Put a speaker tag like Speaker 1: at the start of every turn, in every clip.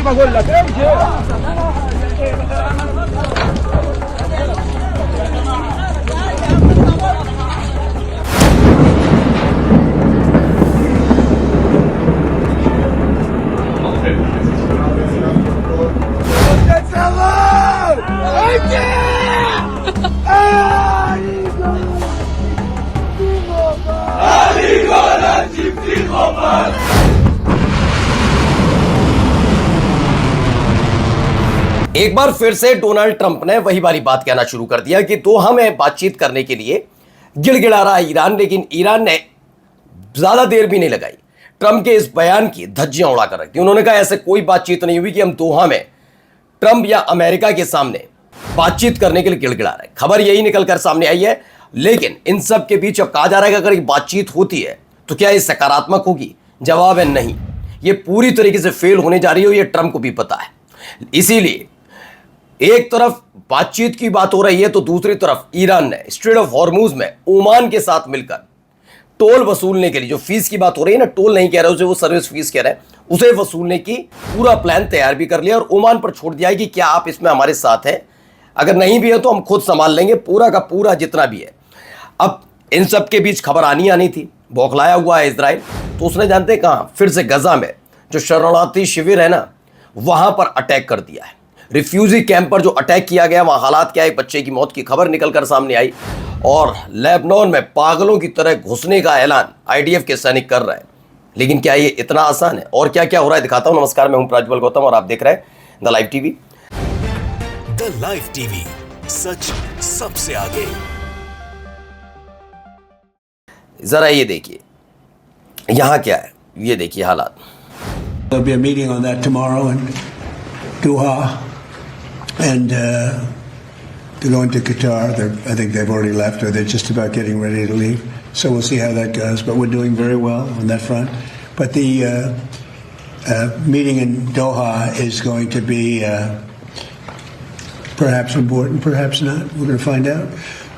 Speaker 1: ci magolla
Speaker 2: एक बार फिर से डोनाल्ड ट्रंप ने वही वाली बात कहना शुरू कर दिया कि दोहा में बातचीत करने के लिए गिड़गिड़ा रहा है ईरान, लेकिन ईरान ने ज्यादा देर भी नहीं लगाई, ट्रंप के इस बयान की धज्जियां उड़ाकर रख दी। उन्होंने कहा ऐसे कोई बातचीत नहीं हुई कि हम दोहा में ट्रंप या अमेरिका के सामने बातचीत करने के लिए गिड़गिड़ा रहे। खबर यही निकलकर सामने आई है, लेकिन इन सब के बीच अब कहा जा रहा है कि अगर बातचीत होती है तो क्या ये सकारात्मक होगी? जवाब है नहीं, ये पूरी तरीके से फेल होने जा रही है, ये ट्रंप को भी पता है। इसीलिए एक तरफ बातचीत की बात हो रही है तो दूसरी तरफ ईरान ने स्ट्रेट ऑफ हॉर्मुज में ओमान के साथ मिलकर टोल वसूलने के लिए, जो फीस की बात हो रही है ना, टोल नहीं कह रहे उसे, वो सर्विस फीस कह रहे हैं, उसे वसूलने की पूरा प्लान तैयार भी कर लिया और ओमान पर छोड़ दिया है कि क्या आप इसमें हमारे साथ हैं? अगर नहीं भी है तो हम खुद संभाल लेंगे पूरा का पूरा जितना भी है। अब इन सब के बीच खबर आनी थी, बौखलाया हुआ है इजराइल, तो उसने जानते कहां, फिर से गजा में जो शरणार्थी शिविर है ना, वहां पर अटैक कर दिया है। रिफ्यूजी कैंप पर जो अटैक किया गया, वहां हालात क्या है, बच्चे की मौत की खबर निकलकर सामने आई और लेबनान में पागलों की तरह घुसने का ऐलान आईडीएफ के सैनिक कर रहे हैं। लेकिन क्या ये इतना आसान है? और क्या क्या हो रहा है दिखाता हूं। नमस्कार, मैं हूं प्रज्वल गौतम और आप देख रहे हैं the live TV.
Speaker 3: The live TV, सच सबसे आगे।
Speaker 2: जरा ये देखिए यहां क्या है, ये देखिए हालात।
Speaker 4: There'll be a meeting on that tomorrow in Doha, and they're going to Qatar. I think they've already left, or they're just about getting ready to leave. So we'll see how that goes. But we're doing very well on that front. But the meeting in Doha is going to be perhaps important, perhaps not. We're going to find out.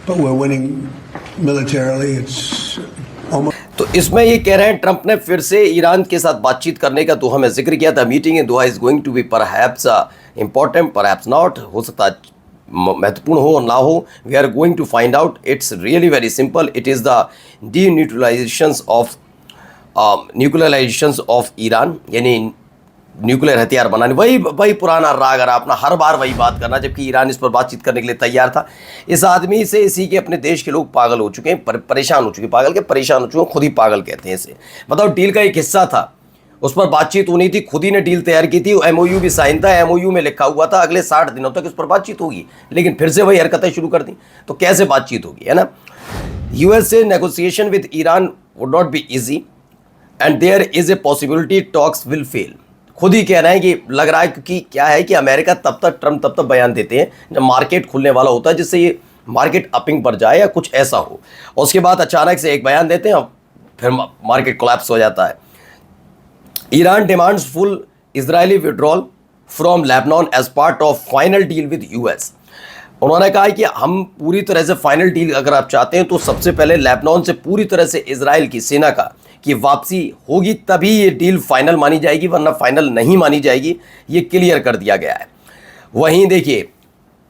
Speaker 4: But we're winning militarily. It's almost.
Speaker 2: तो इसमें ये कह रहे हैं Trump ने फिर से Iran के साथ बातचीत करने का दोहा में जिक्र किया था। Meeting in Doha is going to be perhaps important, perhaps not, हो सकता है महत्वपूर्ण हो और ना हो। We are going to find out. It's really very simple. It is the nuclearisation of Iran, यानी न्यूक्लियर हथियार बनाने। वही पुराना राग रहा अपना, हर बार वही बात करना, जबकि ईरान इस पर बातचीत करने के लिए तैयार था। इस आदमी से इसी के अपने देश के लोग पागल हो चुके हैं, परेशान हो चुके हैं, पागल के परेशान हो चुके हैं, खुद ही पागल कहते हैं इसे। मतलब डील का एक हिस्सा था, उस पर बातचीत होनी थी, खुद ही ने डील तैयार की थी, एमओयू भी साइन था, एमओयू में लिखा हुआ था अगले 60 दिनों तक इस पर बातचीत होगी, लेकिन फिर से वही हरकतें शुरू कर दी, तो कैसे बातचीत होगी, है ना। USA negotiation with Iran would not be easy and there is a possibility talks will fail. खुद ही कहना है कि लग रहा है, क्योंकि क्या है कि अमेरिका ट्रंप तब तक बयान देते हैं जब मार्केट खुलने वाला होता है, जिससे ये मार्केट अपिंग पर जाए या कुछ ऐसा हो, और उसके बाद अचानक से एक बयान देते हैं और फिर मार्केट कोलैप्स हो जाता है। Iran demands full Israeli withdrawal from Lebanon as part of final deal with US. उन्होंने कहा कि हम पूरी तरह से फाइनल डील अगर आप चाहते हैं तो सबसे पहले लेबनान से पूरी तरह से इजराइल की सेना की वापसी होगी, तभी ये डील फाइनल मानी जाएगी, वरना फाइनल नहीं मानी जाएगी। ये क्लियर कर दिया गया है। वहीं देखिए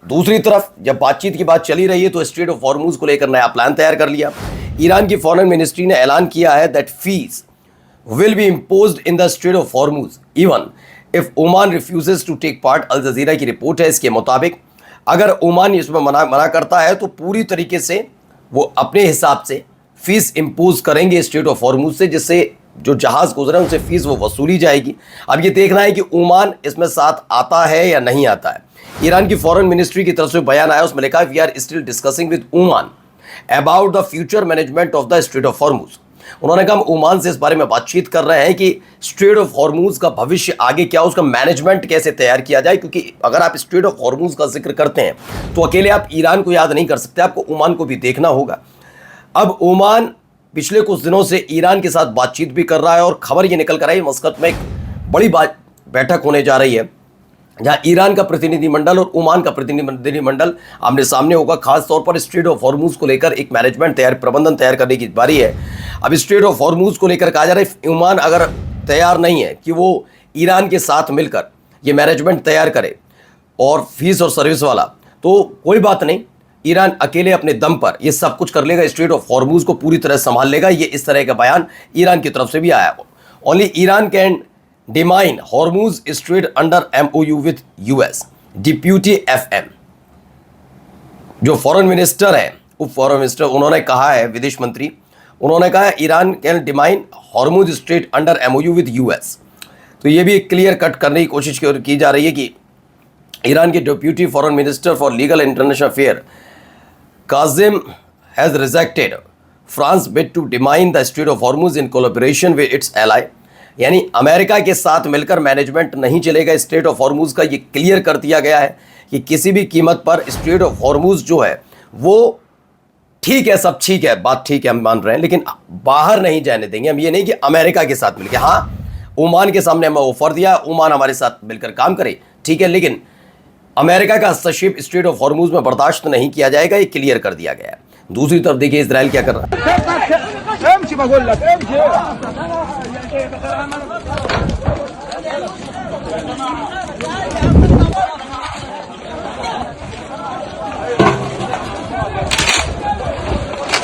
Speaker 2: दूसरी तरफ जब बातचीत की बात चली रही है तो स्ट्रेट ऑफ हॉर्मुज को लेकर नया प्लान तैयार कर लिया। ईरान की फॉरेन मिनिस्ट्री ने ऐलान किया है that fees will be imposed in the straight of Hormuz even if Oman refuses to take part. Al Jazeera की रिपोर्ट है, इसके मुताबिक अगर ओमान इसमें मना करता है तो पूरी तरीके से वो अपने हिसाब से फीस इम्पोज करेंगे स्ट्रेट ऑफ हॉर्मुज से, जिससे जो जहाज गुजरे उनसे फीस वो वसूली जाएगी। अब ये देखना है कि ओमान इसमें साथ आता है या नहीं आता है। ईरान की फॉरेन मिनिस्ट्री की तरफ से बयान आया, उसमें लिखा we are still discussing with Oman about the future management of the straight of Hormuz. उन्होंने कहा हम ओमान से इस बारे में बातचीत कर रहे हैं कि स्ट्रेट ऑफ हॉर्मुज का भविष्य आगे क्या, उसका मैनेजमेंट कैसे तैयार किया जाए, क्योंकि अगर आप स्ट्रेट ऑफ हॉर्मुज का जिक्र करते हैं तो अकेले आप ईरान को याद नहीं कर सकते, आपको ओमान को भी देखना होगा। अब ओमान पिछले कुछ दिनों से ईरान के साथ बातचीत भी कर रहा है और खबर ये निकल कर आई मस्कत में एक बड़ी बैठक होने जा रही है, जहां ईरान का प्रतिनिधिमंडल और ओमान का प्रतिनिधिमंडल आमने सामने होगा। खास तौर पर स्ट्रेट ऑफ हॉर्मुज को लेकर एक मैनेजमेंट प्रबंधन तैयार करने की बारी है। अब स्ट्रेट ऑफ हॉर्मुज को लेकर कहा जा रहा है ओमान अगर तैयार नहीं है कि वो ईरान के साथ मिलकर ये मैनेजमेंट तैयार करे और फीस और सर्विस वाला, तो कोई बात नहीं, ईरान अकेले अपने दम पर ये सब कुछ कर लेगा, स्ट्रेट ऑफ हॉर्मुज को पूरी तरह संभाल लेगा। ये इस तरह का बयान ईरान की तरफ से भी आया। Only Iran can demine Hormuz strait under MOU with US। Deputy FM जो फॉरेन मिनिस्टर है, उप फॉरेन मिनिस्टर, उन्होंने कहा है, विदेश मंत्री, उन्होंने कहा है Iran can demine Hormuz strait under MOU with US। तो ये भी क्लियर कट करने की कोशिश की जा रही है कि ईरान के deputy foreign minister for legal and international affair Kazim has rejected France bid to demine the straight of Hormuz in collaboration with its ally. यानी अमेरिका के साथ मिलकर मैनेजमेंट नहीं चलेगा स्ट्रेट ऑफ हॉर्मुज का। ये क्लियर कर दिया गया है कि किसी भी कीमत पर स्ट्रेट ऑफ हॉर्मुज जो है वो ठीक है, सब ठीक है, बात ठीक है, हम मान रहे हैं, लेकिन बाहर नहीं जाने देंगे हम। ये नहीं कि अमेरिका के साथ मिलकर, हाँ ओमान के सामने हमें ऑफर दिया, ओमान हमारे साथ मिलकर काम करे, ठीक है, लेकिन अमेरिका का हस्तक्षेप स्ट्रेट ऑफ हॉर्मुज में बर्दाश्त नहीं किया जाएगा, ये क्लियर कर दिया गया है। दूसरी तरफ देखिए इजराइल क्या कर रहा है।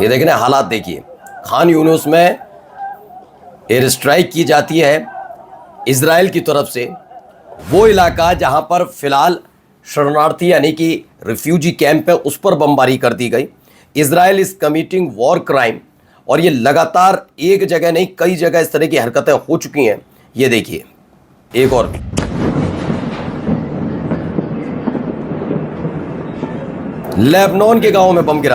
Speaker 2: ये देखने हालात देखिए, खान यूनुस में एयर स्ट्राइक की जाती है इजराइल की तरफ से, वो इलाका जहां पर फिलहाल शरणार्थी यानी कि रिफ्यूजी कैंप है उस पर बमबारी कर दी गई। Israel is committing war crime, और ये लगातार एक जगह नहीं कई जगह इस तरह की हरकतें हो चुकी हैं। ये देखिए एक और भी, लेबनान के गांव में बम गिरा।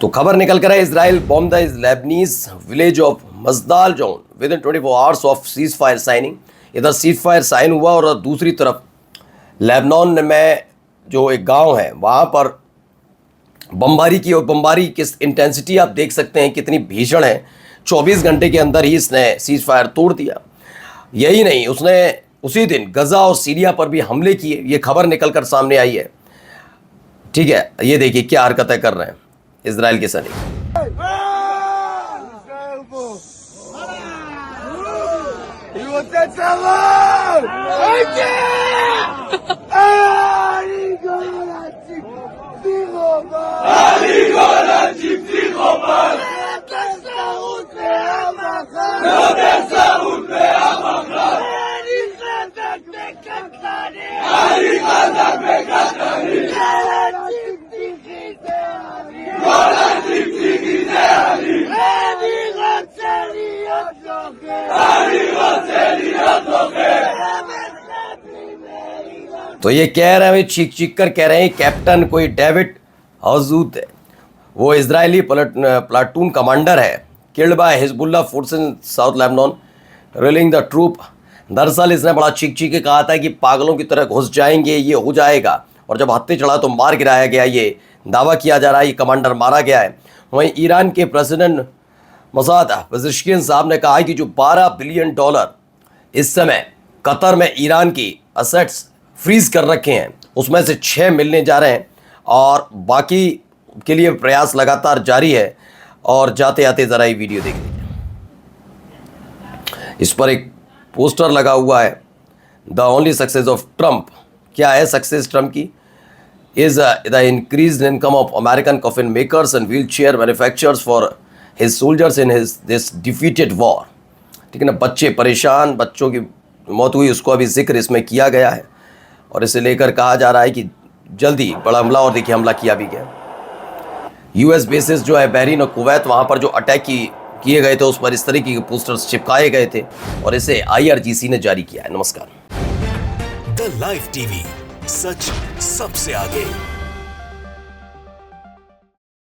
Speaker 2: तो खबर निकल कर है Israel bomb the Lebanese village of Majdal Zoun within 24 hours of ceasefire signing. इधर सीज फायर साइन हुआ और दूसरी तरफ लेबनान में जो एक गांव है वहां पर बमबारी की, और बमबारी किस इंटेंसिटी आप देख सकते हैं कितनी भीषण है। 24 घंटे के अंदर ही इसने सीज फायर तोड़ दिया। यही नहीं, उसने उसी दिन गजा और सीरिया पर भी हमले किए। ये खबर निकल कर सामने आई है, ठीक है। ये देखिए क्या हरकतें कर रहे हैं इजराइल के सैनिक। तो ये कह रहे हैं, चीख चीख कर कह रहे हैं कैप्टन कोई डेविड हजूत है, वो इजरायली प्लाटून कमांडर है, killed by Hezbollah force in south Lebanon riling the troop. दरअसल इसने बड़ा चीख चीख के कहा था कि पागलों की तरह घुस जाएंगे, ये हो जाएगा, और जब हत्थे चढ़ा तो मार गिराया गया। ये दावा किया जा रहा है ये कमांडर मारा गया है। वहीं ईरान के प्रेसिडेंट मसाद पेज़ेश्कियान साहब ने कहा है कि जो $12 बिलियन इस समय कतर में ईरान की असेट्स फ्रीज कर रखे हैं उसमें से 6 मिलने जा रहे हैं, और बाकी के लिए प्रयास लगातार जारी है। और जाते आते ज़रा ये वीडियो देख लीजिए, इस पर एक पोस्टर लगा हुआ है, the only success of Trump. क्या है सक्सेस ट्रंप की? Is the increase income of American coffin makers and wheel chair manufacturers for his soldiers in his this defeated war. ठीक है ना, बच्चे परेशान, बच्चों की मौत हुई, उसको अभी जिक्र इसमें किया गया है, और इसे लेकर कहा जा रहा है कि जल्दी बड़ा हमला, और देखिए हमला किया भी गया। US बेसिस जो है बहरीन और कुवैत, वहाँ पर जो अटैक किए गए थे उस पर इस तरीके के पोस्टर्स चिपकाए गए थे, और इसे IRGC ने जारी किया है। नमस्कार।
Speaker 3: द लाइव टीवी, सच सबसे आगे।